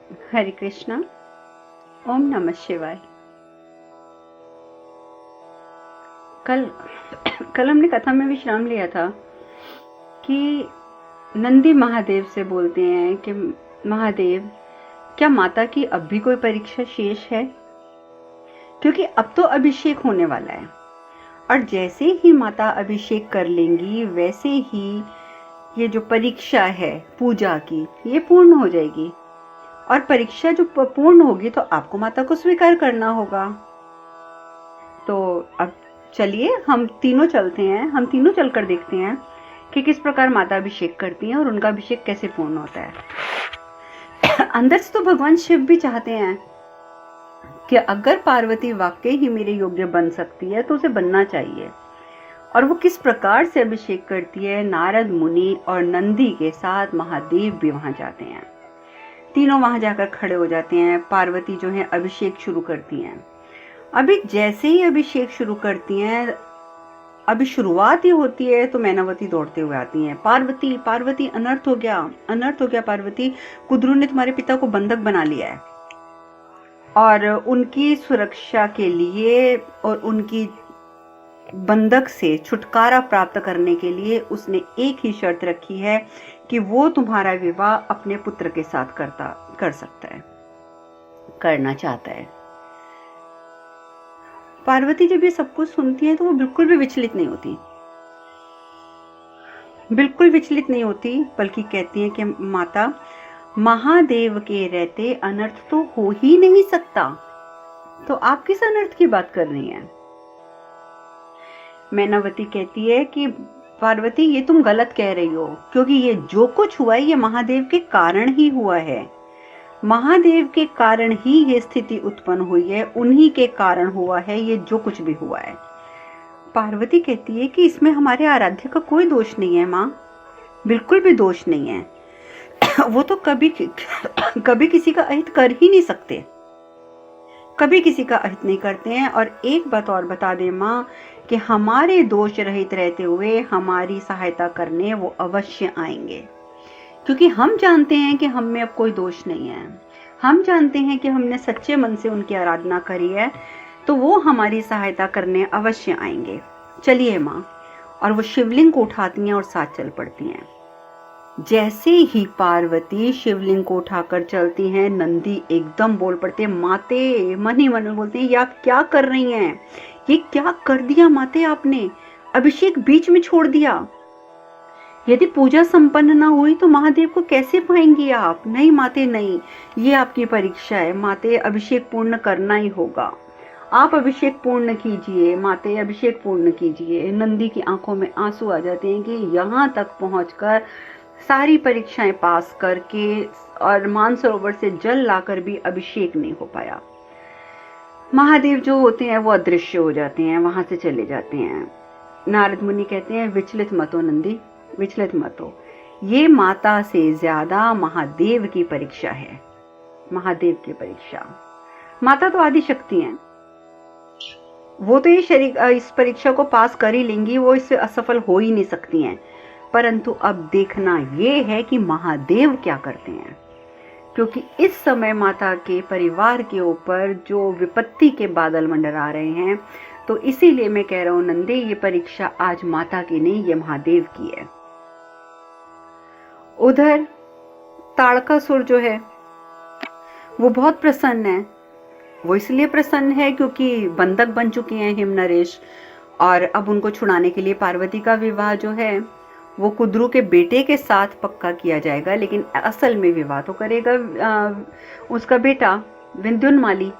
हरे कृष्णा। ओम नमः शिवाय। कल कल हमने कथा में विश्राम लिया था कि नंदी महादेव से बोलते हैं कि महादेव, क्या माता की अब भी कोई परीक्षा शेष है? क्योंकि अब तो अभिषेक होने वाला है और जैसे ही माता अभिषेक कर लेंगी वैसे ही ये जो परीक्षा है पूजा की, ये पूर्ण हो जाएगी। और परीक्षा जो पूर्ण होगी तो आपको माता को स्वीकार करना होगा। तो अब चलिए हम तीनों चलते हैं, हम तीनों चलकर देखते हैं कि किस प्रकार माता अभिषेक करती हैं और उनका अभिषेक कैसे पूर्ण होता है। अंदर से तो भगवान शिव भी चाहते हैं कि अगर पार्वती वाकई ही मेरे योग्य बन सकती है तो उसे बनना चाहिए। और वो किस प्रकार से अभिषेक करती है, नारद मुनि और नंदी के साथ महादेव भी वहां जाते हैं। तीनों वहां जाकर खड़े हो जाते हैं। पार्वती जो है अभिषेक शुरू करती हैं। अभी जैसे ही अभिषेक शुरू करती हैं, अभी शुरुआत ही होती है तो मैनावती दौड़ते हुए आती हैं। पार्वती पार्वती, अनर्थ हो गया, अनर्थ हो गया पार्वती, कुद्रू ने तुम्हारे पिता को बंधक बना लिया है। और उनकी सुरक्षा के लिए और उनकी बंधक से छुटकारा प्राप्त करने के लिए उसने एक ही शर्त रखी है कि वो तुम्हारा विवाह अपने पुत्र के साथ कर सकता है, करना चाहता है। पार्वती जब ये सब कुछ सुनती है तो वो बिल्कुल भी विचलित नहीं होती, बिल्कुल विचलित नहीं होती, बल्कि कहती है कि माता, महादेव के रहते अनर्थ तो हो ही नहीं सकता, तो आप किस अनर्थ की बात कर रही हैं? मैनावती कहती है कि पार्वती, ये तुम गलत कह रही हो, क्योंकि ये जो कुछ हुआ है ये महादेव के कारण ही हुआ है। महादेव के कारण ही ये स्थिति उत्पन्न हुई है, उन्हीं के कारण हुआ है ये जो कुछ भी हुआ है। पार्वती कहती है कि इसमें हमारे आराध्य का कोई दोष नहीं है माँ, बिल्कुल भी दोष नहीं है। वो तो कभी किसी का अहित कर ही नहीं सकते, कभी किसी का अहित नहीं करते हैं। और एक बात और बता दें माँ, कि हमारे दोष रहित रहते हुए हमारी सहायता करने वो अवश्य आएंगे, क्योंकि हम जानते हैं कि हम में अब कोई दोष नहीं है। हम जानते हैं कि हमने सच्चे मन से उनकी आराधना करी है, तो वो हमारी सहायता करने अवश्य आएंगे। चलिए माँ। और वो शिवलिंग को उठाती हैं और साथ चल पड़ती हैं। जैसे ही पार्वती शिवलिंग को उठाकर चलती हैं, नंदी एकदम बोल पड़ते हैं, माते, मन ही मन में बोलते हैं, ये आप क्या कर रही हैं? ये क्या कर दिया माते आपने? अभिषेक बीच में छोड़ दिया। यदि पूजा संपन्न ना हुई तो महादेव को कैसे पाएंगी आप? नहीं माते नहीं, ये आपकी परीक्षा है माते, अभिषेक पूर्ण करना ही होगा। आप अभिषेक पूर्ण कीजिए माते, अभिषेक पूर्ण कीजिए। नंदी की आंखों में आंसू आ जाते हैं कि यहाँ तक पहुंचकर सारी परीक्षाएं पास करके और मानसरोवर से जल लाकर भी अभिषेक नहीं हो पाया। महादेव जो होते हैं वो अदृश्य हो जाते हैं, वहां से चले जाते हैं। नारद मुनि कहते हैं, विचलित मत हो नंदी, विचलित मत हो, ये माता से ज्यादा महादेव की परीक्षा है। महादेव की परीक्षा, माता तो आदि शक्ति हैं, वो तो इस परीक्षा को पास कर ही लेंगी, वो इससे असफल हो ही नहीं सकती हैं। परंतु अब देखना ये है कि महादेव क्या करते हैं, क्योंकि इस समय माता के परिवार के ऊपर जो विपत्ति के बादल मंडरा रहे हैं, तो इसीलिए मैं कह रहा हूं नंदी, ये परीक्षा आज माता की नहीं, ये महादेव की है। उधर ताड़कासुर जो है वो बहुत प्रसन्न है। वो इसलिए प्रसन्न है क्योंकि बंधक बन चुके हैं हिम नरेश, और अब उनको छुड़ाने के लिए पार्वती का विवाह जो है वो कुद्रू के बेटे के साथ पक्का किया जाएगा, लेकिन असल में विवाह तो करेगा उसका बेटा विंध्योन्माली।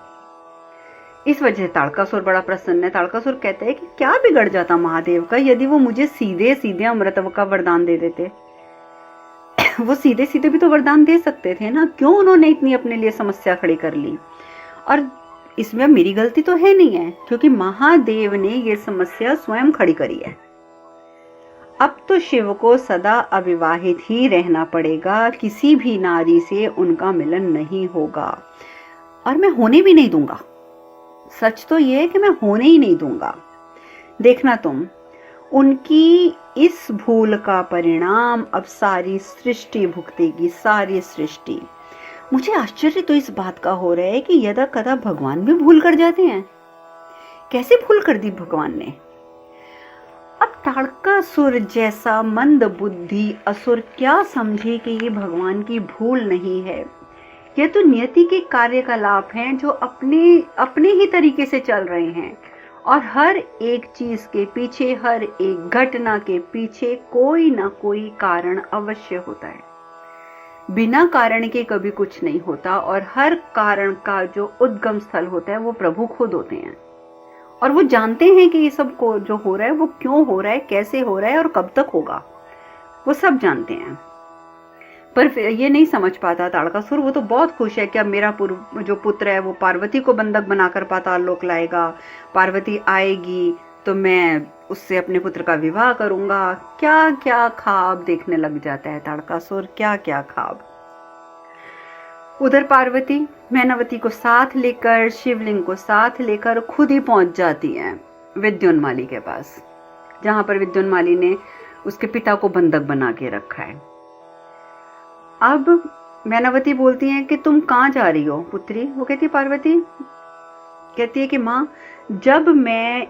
इस वजह से ताड़कासुर बड़ा प्रसन्न है। ताड़कासुर कहता है कि क्या बिगड़ जाता महादेव का यदि वो मुझे सीधे सीधे अमृत का वरदान दे देते। वो सीधे सीधे भी तो वरदान दे सकते थे ना, क्यों उन्होंने इतनी अपने लिए समस्या खड़ी कर ली? और इसमें मेरी गलती तो है नहीं है, क्योंकि महादेव ने ये समस्या स्वयं खड़ी करी है। अब तो शिव को सदा अविवाहित ही रहना पड़ेगा, किसी भी नारी से उनका मिलन नहीं होगा, और मैं होने भी नहीं दूंगा। सच तो यह है कि मैं होने ही नहीं दूंगा। देखना तुम, उनकी इस भूल का परिणाम अब सारी सृष्टि भुगतेगी, सारी सृष्टि। मुझे आश्चर्य तो इस बात का हो रहा है कि यदा कदा भगवान भी भूल कर जाते हैं। कैसे भूल कर दी भगवान ने? अब ताड़कासुर जैसा मंद बुद्धि असुर क्या समझे कि ये भगवान की भूल नहीं है, यह तो नियति के कार्यकलाप हैं जो अपने अपने ही तरीके से चल रहे हैं, और हर एक चीज के पीछे, हर एक घटना के पीछे कोई ना कोई कारण अवश्य होता है। बिना कारण के कभी कुछ नहीं होता, और हर कारण का जो उद्गम स्थल होता है वो प्रभु खुद होते हैं, और वो जानते हैं कि ये सब को जो हो रहा है वो क्यों हो रहा है, कैसे हो रहा है और कब तक होगा, वो सब जानते हैं। पर ये नहीं समझ पाता ताड़कासुर। वो तो बहुत खुश है कि अब मेरा जो पुत्र है वो पार्वती को बंधक बनाकर पाताल लोक लाएगा, पार्वती आएगी तो मैं उससे अपने पुत्र का विवाह करूंगा। क्या क्या ख्वाब देखने लग जाता है ताड़कासुर, क्या क्या ख्वाब। उधर पार्वती मैनावती को साथ लेकर, शिवलिंग को साथ लेकर खुद ही पहुंच जाती है विद्योन्माली के पास, जहां पर विद्योन्माली ने उसके पिता को बंधक बना के रखा है। अब मैनावती बोलती है कि तुम कहाँ जा रही हो पुत्री? वो कहती है, पार्वती कहती है कि माँ, जब मैं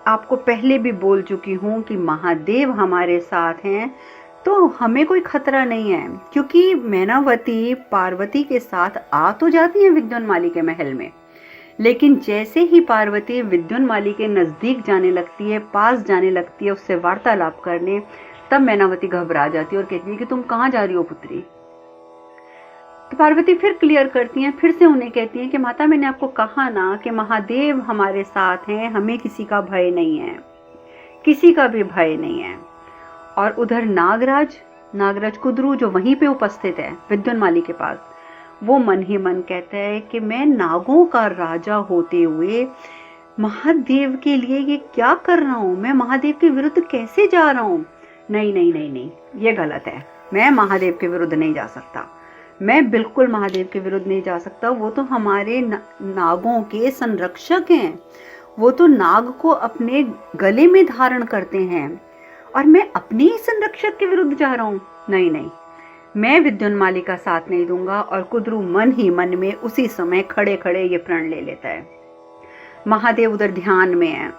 आपको पहले भी बोल चुकी हूँ कि महादेव हमारे साथ हैं तो हमें कोई खतरा नहीं है, क्योंकि मैनावती पार्वती के साथ आ तो जाती है विद्योन्माली के महल में, लेकिन जैसे ही पार्वती विद्योन्माली के नजदीक जाने लगती है, पास जाने लगती है उससे वार्तालाप करने, तब मैनावती घबरा जाती है और कहती है कि तुम कहाँ जा रही हो पुत्री? तो पार्वती फिर क्लियर करती हैं, फिर से उन्हें कहती हैं कि माता, मैंने आपको कहा ना कि महादेव हमारे साथ हैं, हमें किसी का भय नहीं है, किसी का भी भय नहीं है। और उधर नागराज कुद्रू जो वहीं पे उपस्थित है विद्योन्माली के पास, वो मन ही मन कहता है कि मैं नागों का राजा होते हुए महादेव के लिए ये क्या कर रहा हूँ, मैं महादेव के विरुद्ध कैसे जा रहा हूँ? नहीं नहीं नहीं नहीं, ये गलत है, मैं महादेव के विरुद्ध नहीं जा सकता, मैं बिल्कुल महादेव के विरुद्ध नहीं जा सकता। वो तो हमारे नागों के संरक्षक हैं, वो तो नाग को अपने गले में धारण करते हैं, और मैं अपने ही संरक्षक के विरुद्ध जा रहा हूँ? नहीं नहीं, मैं विद्योन्माली का साथ नहीं दूंगा। और कुद्रू मन ही मन में उसी समय खड़े खड़े ये प्रण ले लेता है। महादेव उधर ध्यान में है,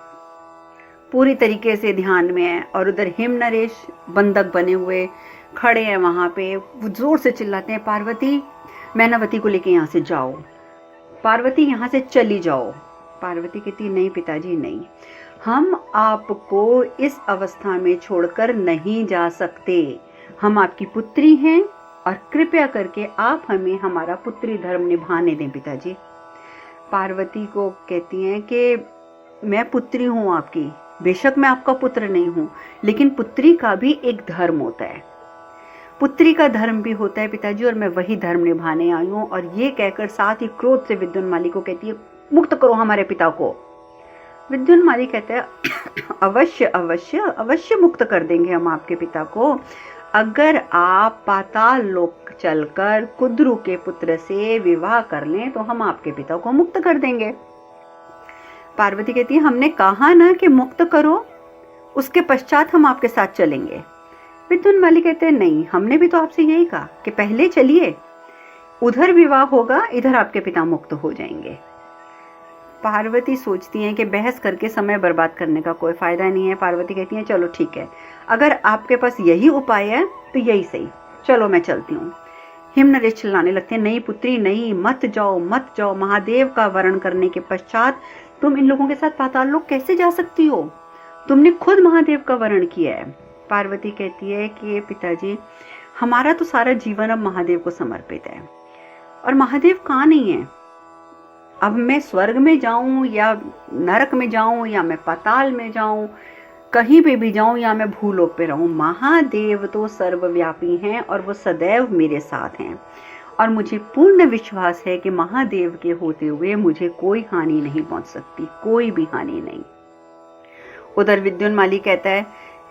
पूरी तरीके से ध्यान में है, और उधर हिमनरेश बंधक बने हुए खड़े हैं वहां पे। वो जोर से चिल्लाते हैं, पार्वती मैनावती को लेके यहाँ से जाओ, पार्वती यहाँ से चली जाओ। पार्वती कहती, नहीं पिताजी नहीं, हम आपको इस अवस्था में छोड़कर नहीं जा सकते, हम आपकी पुत्री हैं, और कृपया करके आप हमें हमारा पुत्री धर्म निभाने दें पिताजी। पार्वती को कहती हैं कि मैं पुत्री हूं आपकी, बेशक मैं आपका पुत्र नहीं हूं, लेकिन पुत्री का भी एक धर्म होता है, पुत्री का धर्म भी होता है पिताजी, और मैं वही धर्म निभाने आई हूं। और ये कहकर साथ ही क्रोध से विद्योन्माली को कहती है, मुक्त करो हमारे पिता को। विद्योन्माली कहते हैं, अवश्य अवश्य अवश्य मुक्त कर देंगे हम आपके पिता को, अगर आप पाताल लोक चलकर कुद्रू के पुत्र से विवाह कर लें तो हम आपके पिता को मुक्त कर देंगे। पार्वती कहती है, हमने कहा ना कि मुक्त करो, उसके पश्चात हम आपके साथ चलेंगे। विद्योन्माली कहते हैं, नहीं, हमने भी तो आपसे यही कहा कि पहले चलिए, उधर विवाह होगा, इधर आपके पिता मुक्त हो जाएंगे। पार्वती सोचती हैं कि बहस करके समय बर्बाद करने का कोई फायदा नहीं है। पार्वती कहती हैं, चलो ठीक है, अगर आपके पास यही उपाय है तो यही सही, चलो मैं चलती हूँ। हिमनरेश चिल्लाने लगते हैं, नहीं पुत्री नहीं, मत जाओ मत जाओ, महादेव का वर्ण करने के पश्चात तुम इन लोगों के साथ पाताल लोक कैसे जा सकती हो, तुमने खुद महादेव का वर्ण किया है। पार्वती कहती है कि पिताजी, हमारा तो सारा जीवन अब महादेव को समर्पित है, और महादेव कहाँ नहीं है, अब मैं स्वर्ग में जाऊं या नरक में जाऊं या मैं पाताल में जाऊं, कहीं पे भी जाऊं या मैं भूलोक पे रहूं, महादेव तो सर्वव्यापी हैं और वो सदैव मेरे साथ हैं, और मुझे पूर्ण विश्वास है कि महादेव के होते हुए मुझे कोई हानि नहीं पहुंच सकती, कोई भी हानि नहीं। उधर विद्योन्माली कहता है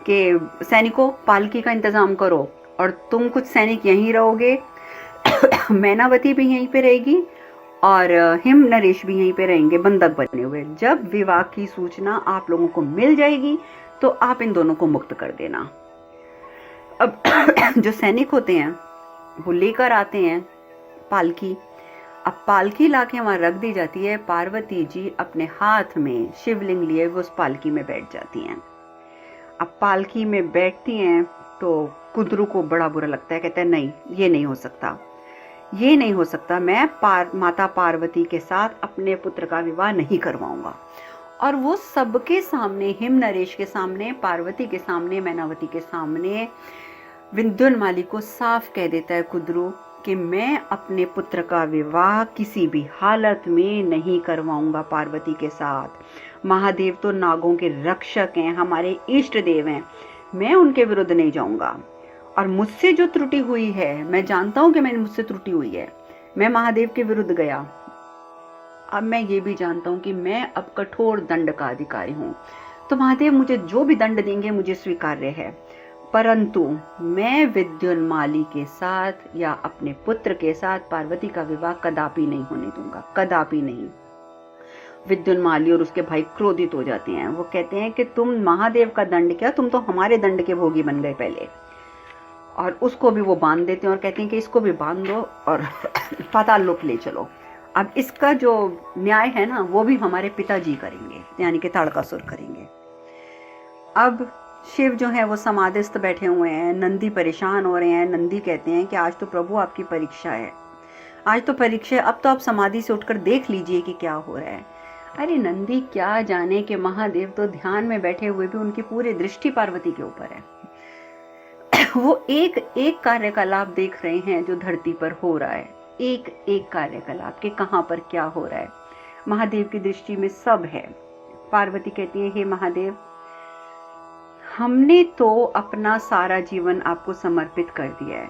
कि सैनिकों, पालकी का इंतजाम करो, और तुम कुछ सैनिक यहीं रहोगे, मैनावती भी यहीं पे रहेगी और हिमनरेश भी यहीं पे रहेंगे बंधक बने हुए। जब विवाह की सूचना आप लोगों को मिल जाएगी तो आप इन दोनों को मुक्त कर देना। अब जो सैनिक होते हैं वो लेकर आते हैं पालकी। अब पालकी लाके वहां रख दी जाती है। पार्वती जी अपने हाथ में शिवलिंग लिए वो उस पालकी में बैठ जाती हैं। अब पालकी में बैठती हैं तो कुदरू को बड़ा बुरा लगता है, कहता है नहीं, ये नहीं हो सकता, ये नहीं हो सकता, मैं माता पार्वती के साथ अपने पुत्र का विवाह नहीं करवाऊंगा। और वो सबके सामने, हिम नरेश के सामने, पार्वती के सामने, मैनावती के सामने विद्युन्माली को साफ कह देता है कुदरू कि मैं अपने पुत्र का विवाह किसी भी हालत में नहीं करवाऊंगा पार्वती के साथ। महादेव तो नागों के रक्षक हैं, हमारे इष्ट देव हैं, मैं उनके विरुद्ध नहीं जाऊंगा। और मुझसे जो त्रुटि हुई है, मैं जानता हूं कि मैंने मुझसे त्रुटि हुई है, मैं महादेव के विरुद्ध गया। अब मैं ये भी जानता हूं कि मैं अब कठोर दंड का अधिकारी हूं, तो महादेव मुझे जो भी दंड देंगे मुझे स्वीकार्य है, परंतु मैं विद्युन्माली के साथ या अपने पुत्र के साथ पार्वती का विवाह कदापि नहीं होने दूंगा, कदापि नहीं। विद्युन्माली और उसके भाई क्रोधित हो जाते हैं। वो कहते हैं कि तुम महादेव का दंड क्या, तुम तो हमारे दंड के भोगी बन गए पहले। और उसको भी वो बांध देते हैं और कहते हैं कि इसको भी बांध दो और पाताल लोक ले चलो। अब इसका जो न्याय है ना, वो भी हमारे पिताजी करेंगे, यानी कि ताड़कासुर करेंगे। अब शिव जो है वो समाधिस्थ बैठे हुए हैं, नंदी परेशान हो रहे हैं। नंदी कहते हैं कि आज तो प्रभु आपकी परीक्षा है, आज तो परीक्षा है, अब तो आप समाधि से उठकर देख लीजिए कि क्या हो रहा है। अरे नंदी क्या जाने कि महादेव तो ध्यान में बैठे हुए भी उनकी पूरी दृष्टि पार्वती के ऊपर है। वो एक एक कार्यकलाप देख रहे हैं जो धरती पर हो रहा है, एक एक कार्यकलाप के कहां पर क्या हो रहा है। महादेव की दृष्टि में सब है। पार्वती कहती है, हे महादेव, हमने तो अपना सारा जीवन आपको समर्पित कर दिया है,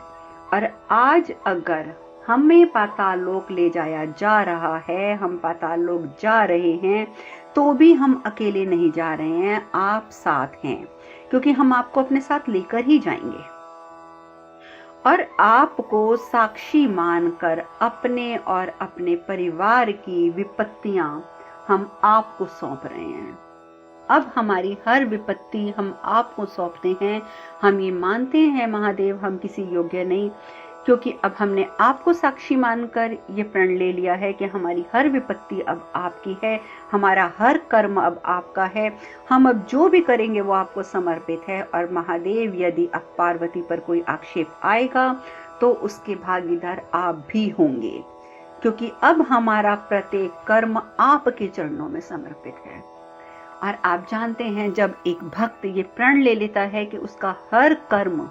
और आज अगर हमें पाताल लोक ले जाया जा रहा है, हम पाताल लोक जा रहे हैं, तो भी हम अकेले नहीं जा रहे हैं, आप साथ हैं, क्योंकि हम आपको अपने साथ लेकर ही जाएंगे। और आपको साक्षी मानकर अपने और अपने परिवार की विपत्तियां हम आपको सौंप रहे हैं। अब हमारी हर विपत्ति हम आपको सौंपते हैं। हम ये मानते हैं महादेव, हम किसी योग्य नहीं, क्योंकि अब हमने आपको साक्षी मानकर ये प्रण ले लिया है कि हमारी हर विपत्ति अब आपकी है, हमारा हर कर्म अब आपका है, हम अब जो भी करेंगे वो आपको समर्पित है। और महादेव, यदि अब पार्वती पर कोई आक्षेप आएगा तो उसके भागीदार आप भी होंगे, क्योंकि अब हमारा प्रत्येक कर्म आपके चरणों में समर्पित है। और आप जानते हैं, जब एक भक्त ये प्रण ले लेता है कि उसका हर कर्म,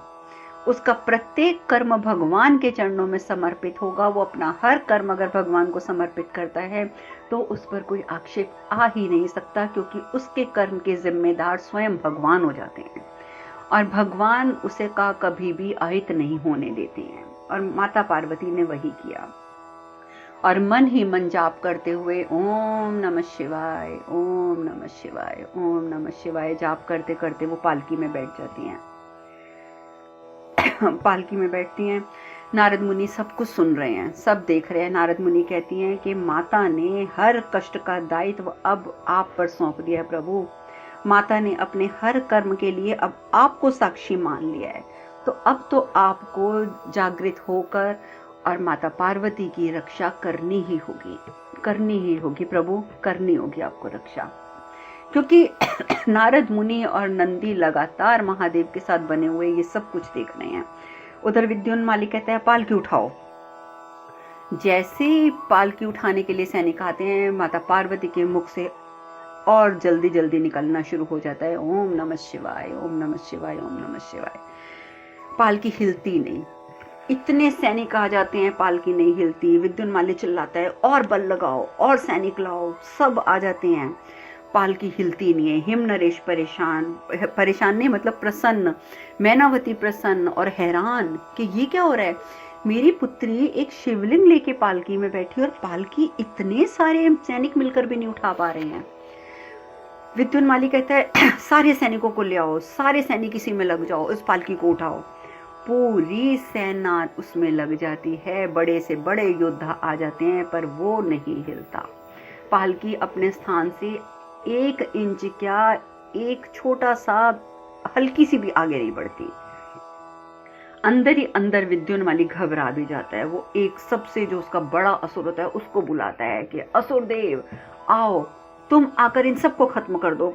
उसका प्रत्येक कर्म भगवान के चरणों में समर्पित होगा, वो अपना हर कर्म अगर भगवान को समर्पित करता है तो उस पर कोई आक्षेप आ ही नहीं सकता, क्योंकि उसके कर्म के जिम्मेदार स्वयं भगवान हो जाते हैं और भगवान उसे का कभी भी अहित नहीं होने देते हैं। और माता पार्वती ने वही किया, और मन ही मन जाप करते हुए ओम नमः शिवाय, ओम नमः शिवाय, ओम नमः शिवाय जाप करते करते वो पालकी में बैठ जाती हैं। पालकी में बैठती हैं। नारद मुनि सब कुछ सुन रहे हैं, सब देख रहे हैं। नारद मुनि कहती हैं कि माता ने हर कष्ट का दायित्व अब आप पर सौंप दिया है प्रभु। माता ने अपने हर कर्म के लिए अब आपको साक्षी मान लिया है, तो अब तो आपको जागृत होकर और माता पार्वती की रक्षा करनी ही होगी, करनी ही होगी प्रभु, करनी होगी आपको रक्षा। क्योंकि नारद मुनि और नंदी लगातार महादेव के साथ बने हुए ये सब कुछ देख रहे हैं। उधर विद्युन्माली कहता है, पालकी उठाओ। जैसे पालकी उठाने के लिए सैनिक आते हैं, माता पार्वती के मुख से और जल्दी जल्दी निकलना शुरू हो जाता है, ओम नमः शिवाय, ओम नमः शिवाय, ओम नमः शिवाय। पालकी हिलती नहीं, इतने सैनिक आ जाते हैं, पालकी नहीं हिलती। विद्युन्माली चिल्लाता है, और बल लगाओ, और सैनिक लाओ, सब आ जाते हैं, पालकी हिलती नहीं है। हिम नरेश परेशान नहीं मतलब प्रसन्न, मैनावती प्रसन्न और हैरान कि ये क्या हो रहा है, मेरी पुत्री एक शिवलिंग लेके पालकी में बैठी और पालकी इतने सारे सैनिक मिलकर भी नहीं उठा पा रहे हैं। विद्युन्माली कहता है, सारे सैनिकों को ले आओ, सारे सैनिक इसी में लग जाओ, इस पालकी को उठाओ। पूरी सेना उसमें लग जाती है, बड़े से बड़े योद्धा आ जाते हैं, पर वो नहीं हिलता। पालकी अपने स्थान से 1 इंच क्या, एक छोटा सा हल्की सी भी आगे नहीं बढ़ती। अंदर ही अंदर विद्युन्माली घबरा भी जाता है। वो एक सबसे जो उसका बड़ा असुर होता है उसको बुलाता है कि असुर देव आओ, तुम आकर इन सबको खत्म कर दो,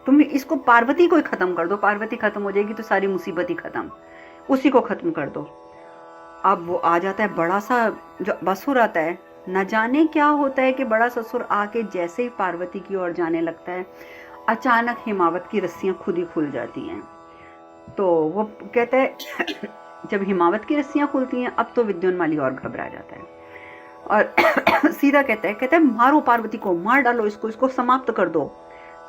तुम इसको पार्वती को ही खत्म कर दो, पार्वती खत्म हो जाएगी तो सारी मुसीबत ही खत्म, उसी को खत्म कर दो। अब वो आ जाता है, बड़ा सा जो असुर आता है, न जाने क्या होता है कि बड़ा ससुर आके जैसे ही पार्वती की ओर जाने लगता है, अचानक हिमावत की रस्सियां खुद ही खुल जाती हैं। तो वो कहता है जब हिमावत की रस्सियां खुलती हैं अब तो विद्युन्माली और घबरा जाता है और सीधा कहता है मारो पार्वती को, मार डालो इसको समाप्त कर दो,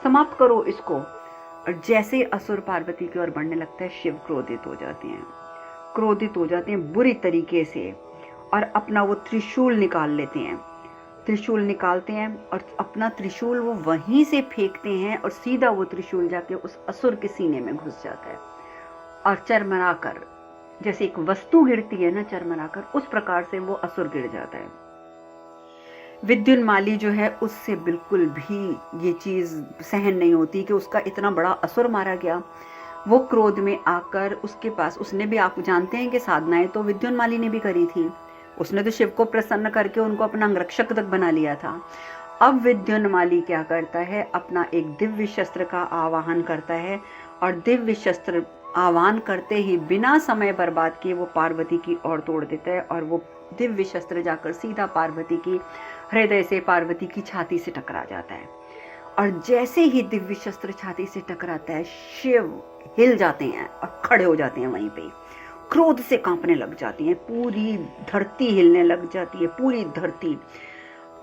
समाप्त करो इसको। और जैसे ही असुर पार्वती की ओर बढ़ने लगता है, शिव क्रोधित हो जाते हैं बुरी तरीके से, और अपना वो त्रिशूल निकाल लेते हैं, त्रिशूल निकालते हैं और अपना त्रिशूल वो वहीं से फेंकते हैं और सीधा वो त्रिशूल जाके उस असुर के सीने में घुस जाता है और चरमराकर, जैसे एक वस्तु गिरती है ना चरमराकर, उस प्रकार से वो असुर गिर जाता है। विद्युन्माली जो है उससे बिल्कुल भी ये चीज सहन नहीं होती कि उसका इतना बड़ा असुर मारा गया। वो क्रोध में आकर उसके पास, उसने भी, आप जानते हैं कि साधनाएं तो विद्युन्माली ने भी करी थी, उसने तो शिव को प्रसन्न करके उनको अपना अंगरक्षक तक बना लिया था। अब विद्युन्माली क्या करता है, अपना एक दिव्य शस्त्र का आवाहन करता है और दिव्य शस्त्र आह्वान करते ही बिना समय बर्बाद किए वो पार्वती की ओर तोड़ देता है और वो दिव्य शस्त्र जाकर सीधा पार्वती की हृदय से, पार्वती की छाती से टकरा जाता है। और जैसे ही दिव्य शस्त्र छाती से टकराता है, शिव हिल जाते हैं और खड़े हो जाते हैं वहीं पे, क्रोध से कांपने लग जाती है, पूरी धरती हिलने लग जाती है, पूरी धरती।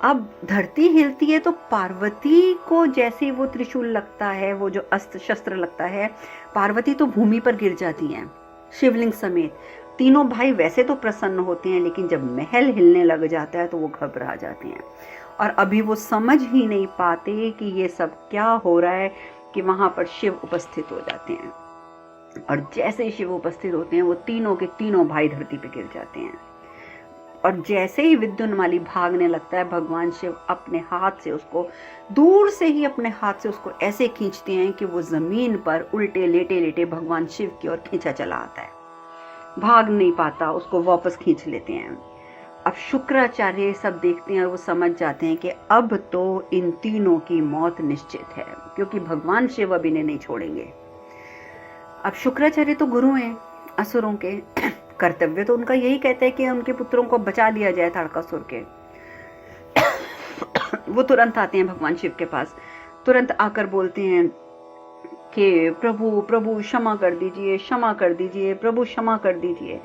अब धरती हिलती है तो पार्वती को जैसे वो त्रिशूल लगता है, वो जो अस्त्र शस्त्र लगता है, पार्वती तो भूमि पर गिर जाती हैं शिवलिंग समेत। तीनों भाई वैसे तो प्रसन्न होते हैं, लेकिन जब महल हिलने लग जाता है तो वो घबरा जाते हैं और अभी वो समझ ही नहीं पाते कि ये सब क्या हो रहा है कि वहां पर शिव उपस्थित हो जाते हैं। और जैसे ही शिव उपस्थित होते हैं वो तीनों के तीनों भाई धरती पे गिर जाते हैं। और जैसे ही विद्युन्माली भागने लगता है, भगवान शिव अपने हाथ से उसको, दूर से ही अपने हाथ से उसको ऐसे खींचते हैं कि वो जमीन पर उल्टे लेटे लेटे भगवान शिव की ओर खींचा चला आता है, भाग नहीं पाता, उसको वापस खींच लेते हैं। अब शुक्राचार्य सब देखते हैं और वो समझ जाते हैं कि अब तो इन तीनों की मौत निश्चित है, क्योंकि भगवान शिव अब इन्हें नहीं छोड़ेंगे। अब शुक्राचार्य तो गुरु हैं असुरों के, कर्तव्य तो उनका यही कहता है कि उनके पुत्रों को बचा लिया जाए ताड़कासुर के। वो तुरंत आते हैं भगवान शिव के पास, तुरंत आकर बोलते हैं कि प्रभु प्रभु क्षमा कर दीजिए, क्षमा कर दीजिए, प्रभु क्षमा कर दीजिए।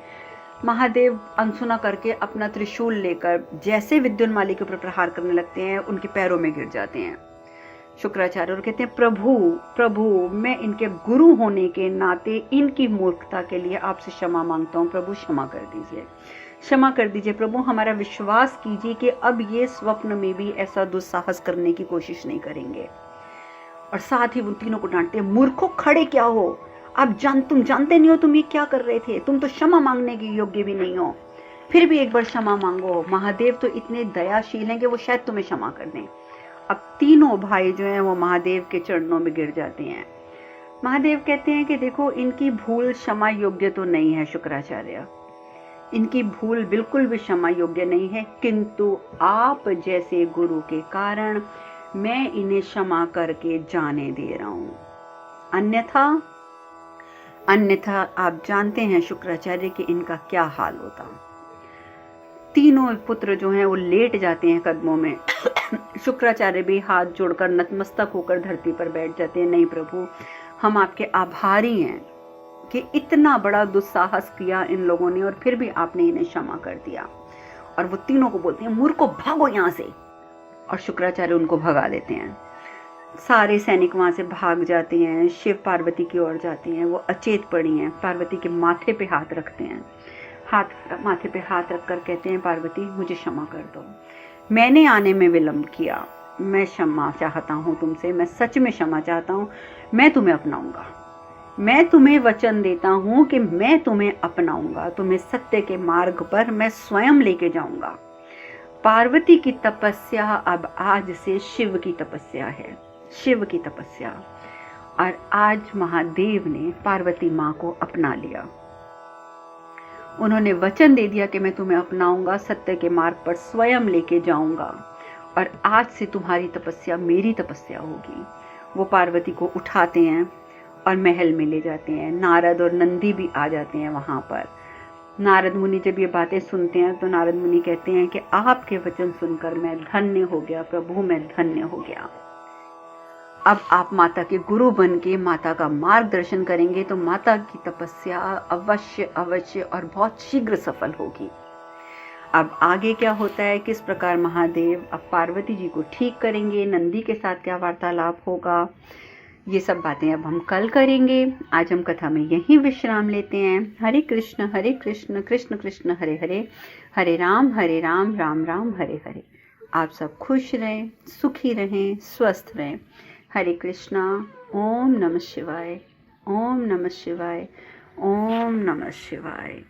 महादेव अनसुना करके अपना त्रिशूल लेकर जैसे विद्युन्माली के ऊपर प्रहार करने लगते हैं, उनके पैरों में गिर जाते हैं शुक्राचार्य और कहते हैं प्रभु प्रभु, मैं इनके गुरु होने के नाते इनकी मूर्खता के लिए आपसे क्षमा मांगता हूँ, प्रभु क्षमा कर दीजिए, क्षमा कर दीजिए प्रभु, हमारा विश्वास कीजिए कि अब ये स्वप्न में भी ऐसा दुस्साहस करने की कोशिश नहीं करेंगे। और साथ ही उन तीनों को डांटते हैं, मूर्खों खड़े क्या हो, आप तुम जानते नहीं हो तुम ये क्या कर रहे थे, तुम तो क्षमा मांगने के योग्य भी नहीं हो, फिर भी एक बार क्षमा मांगो, महादेव तो इतने दयाशील हैं कि वो शायद तुम्हें क्षमा कर दें। अब तीनों भाई जो हैं वो महादेव के चरणों में गिर जाते हैं। महादेव कहते हैं कि देखो, इनकी भूल क्षमा योग्य तो नहीं है शुक्राचार्य, इनकी भूल बिल्कुल भी क्षमा योग्य नहीं है, किंतु आप जैसे गुरु के कारण मैं इन्हें क्षमा करके जाने दे रहा हूं, अन्यथा आप जानते हैं शुक्राचार्य कि इनका क्या हाल होता। तीनों पुत्र जो हैं वो लेट जाते हैं कदमों में। शुक्राचार्य भी हाथ जोड़कर नतमस्तक होकर धरती पर बैठ जाते हैं, नहीं प्रभु, हम आपके आभारी हैं कि इतना बड़ा दुस्साहस किया इन लोगों ने और फिर भी आपने इन्हें क्षमा कर दिया। और वो तीनों को बोलते हैं, मूर्खों भागो यहाँ से, और शुक्राचार्य उनको भगा देते हैं। सारे सैनिक वहां से भाग जाते हैं, शिव पार्वती की ओर जाते हैं, वो अचेत पड़ी हैं, पार्वती के माथे पे हाथ रखते हैं, माथे पे हाथ रखकर कहते हैं, पार्वती मुझे क्षमा कर दो, मैंने आने में विलंब किया, मैं क्षमा चाहता हूँ तुमसे, मैं सच में क्षमा चाहता हूँ, मैं तुम्हें अपनाऊंगा, मैं तुम्हें वचन देता हूँ कि मैं तुम्हें अपनाऊंगा, तुम्हें सत्य के मार्ग पर मैं स्वयं लेके जाऊंगा। पार्वती की तपस्या अब आज से शिव की तपस्या है, शिव की तपस्या। और आज महादेव ने पार्वती माँ को अपना लिया। उन्होंने वचन दे दिया कि मैं तुम्हें अपनाऊंगा, सत्य के मार्ग पर स्वयं लेके जाऊंगा और आज से तुम्हारी तपस्या मेरी तपस्या होगी। वो पार्वती को उठाते हैं और महल में ले जाते हैं। नारद और नंदी भी आ जाते हैं वहाँ पर। नारद मुनि जब ये बातें सुनते हैं तो नारद मुनि कहते हैं कि आपके वचन सुनकर मैं धन्य हो गया प्रभु, मैं धन्य हो गया। अब आप माता के गुरु बन के माता का मार्गदर्शन करेंगे तो माता की तपस्या अवश्य अवश्य और बहुत शीघ्र सफल होगी। अब आगे क्या होता है, किस प्रकार महादेव अब पार्वती जी को ठीक करेंगे, नंदी के साथ क्या वार्तालाप होगा, ये सब बातें अब हम कल करेंगे। आज हम कथा में यहीं विश्राम लेते हैं। हरे कृष्ण कृष्ण कृष्ण हरे हरे, हरे राम राम राम हरे हरे। आप सब खुश रहें, सुखी रहें, स्वस्थ रहें। हरे कृष्णा। ओम नमः शिवाय, ओम नमः शिवाय, ओम नमः शिवाय।